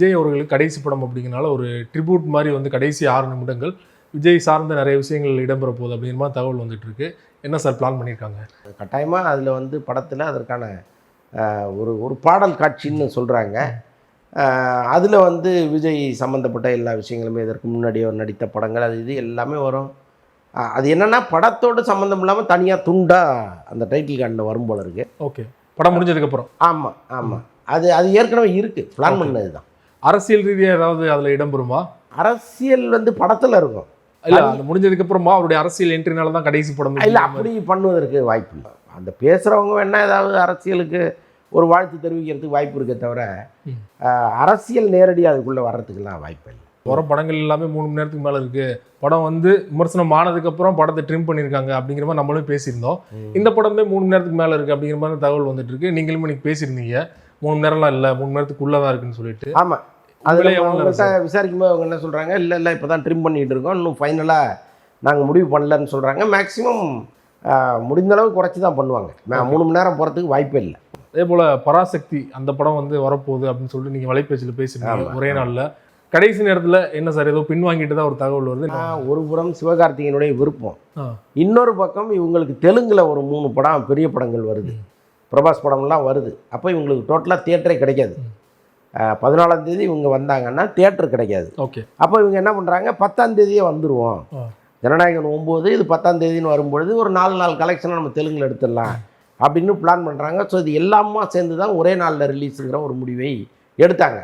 விஜய் அவர்களுக்கு கடைசி படம் அப்படிங்கிறனால ஒரு ட்ரிபியூட் மாதிரி வந்து கடைசி 6 நிமிடங்கள் விஜய் சார்ந்த நிறைய விஷயங்கள் இடம்பெற போகுது அப்படிங்கிற மாதிரி தகவல் வந்துட்டு இருக்கு. என்ன சார் பிளான் பண்ணியிருக்காங்க? கட்டாயமாக அதில் வந்து படத்தில் அதற்கான ஒரு பாடல் காட்சின்னு சொல்கிறாங்க. அதில் வந்து விஜய் சம்மந்தப்பட்ட எல்லா விஷயங்களுமே இதற்கு முன்னாடி அவர் நடித்த படங்கள் அது இது எல்லாமே வரும். அது என்னென்னா படத்தோடு சம்மந்தம் இல்லாமல் தனியாக துண்டாக அந்த டைட்டில் கார்டில் வரும் போல இருக்குது. ஓகே, படம் முடிஞ்சதுக்கப்புறம். ஆமாம் ஆமாம், அது ஏற்கனவே இருக்குது, பிளான் பண்ணது தான். அரசியல் ரீதியாக ஏதாவது அதில் இடம்பெறுமா? அரசியல் வந்து படத்தில் இருக்கும். இல்லை, அந்த முடிஞ்சதுக்கப்புறமா அவருடைய அரசியல் என்ட்ரினால தான் கடைசி படம். இல்லை, அப்படி பண்ணுவதற்கு வாய்ப்பு இல்லை. அந்த பேசுகிறவங்க வேணால் ஏதாவது அரசியலுக்கு ஒரு வாழ்த்து தெரிவிக்கிறதுக்கு வாய்ப்பு இருக்கே தவிர அரசியல் நேரடியாக அதுக்குள்ளே வர்றதுக்கெல்லாம் வாய்ப்பு இல்லை. வர படங்கள் எல்லாமே 3 மணி நேரத்துக்கு மேலே இருக்குது. படம் வந்து விமர்சனம் ஆனதுக்கப்புறம் படத்தை ட்ரிம் பண்ணியிருக்காங்க அப்படிங்கிற மாதிரி நம்மளும் பேசியிருந்தோம். இந்த படமே 3 மணி நேரத்துக்கு மேலே இருக்குது அப்படிங்கிற மாதிரி தகவல் வந்துட்டு இருக்கு. நீங்களும் இன்னைக்கு பேசியிருந்தீங்க 3 மணி நேரம்லாம் இல்லை, 3 மணி நேரத்துக்குள்ளே தான் இருக்குன்னு சொல்லிட்டு. ஆமாம், அதில் அவங்கள்ட்ட விசாரிக்கும் போது அவங்க என்ன சொல்கிறாங்க, இல்லை இப்போ தான் ட்ரிம் பண்ணிகிட்டு இருக்கோம், இன்னும் ஃபைனலாக நாங்கள் முடிவு பண்ணலன்னு சொல்கிறாங்க. மேக்ஸிமம் முடிந்த அளவு குறைச்சி தான் பண்ணுவாங்க. 3 மணி நேரம் போகிறதுக்கு வாய்ப்பே இல்லை. அதே போல் பராசக்தி அந்த படம் வந்து வரப்போகுது அப்படின்னு சொல்லிட்டு நீங்கள் வலைபேச்சில் பேசியிருந்தீங்க ஒரே நாளில். கடைசி நேரத்தில் என்ன சார் ஏதோ பின் வாங்கிட்டு தான் ஒரு தகவல் வருது. ஒரு புறம் சிவகார்த்திகேயனுடைய விருப்பம், இன்னொரு பக்கம் இவங்களுக்கு தெலுங்கில் ஒரு 3 படம் பெரிய படங்கள் வருது, பிரபாஸ் படம்லாம் வருது. அப்போ இவங்களுக்கு டோட்டலாக தியேட்டரே கிடைக்காது. 14ஆம் தேதி இவங்க வந்தாங்கன்னா தியேட்டர் கிடைக்காது. ஓகே, அப்போ இவங்க என்ன பண்ணுறாங்க, 10ஆம் தேதியே வந்துடுவோம், ஜனநாயகன் 9 இது 10ஆம் தேதின்னு வரும்பொழுது ஒரு 4 நாள் கலெக்ஷனை நம்ம தெலுங்கில் எடுத்துடலாம் அப்படின்னு பிளான் பண்ணுறாங்க. ஸோ இது எல்லாமா சேர்ந்து தான் ஒரே நாளில் ரிலீஸுங்கிற ஒரு முடிவை எடுத்தாங்க.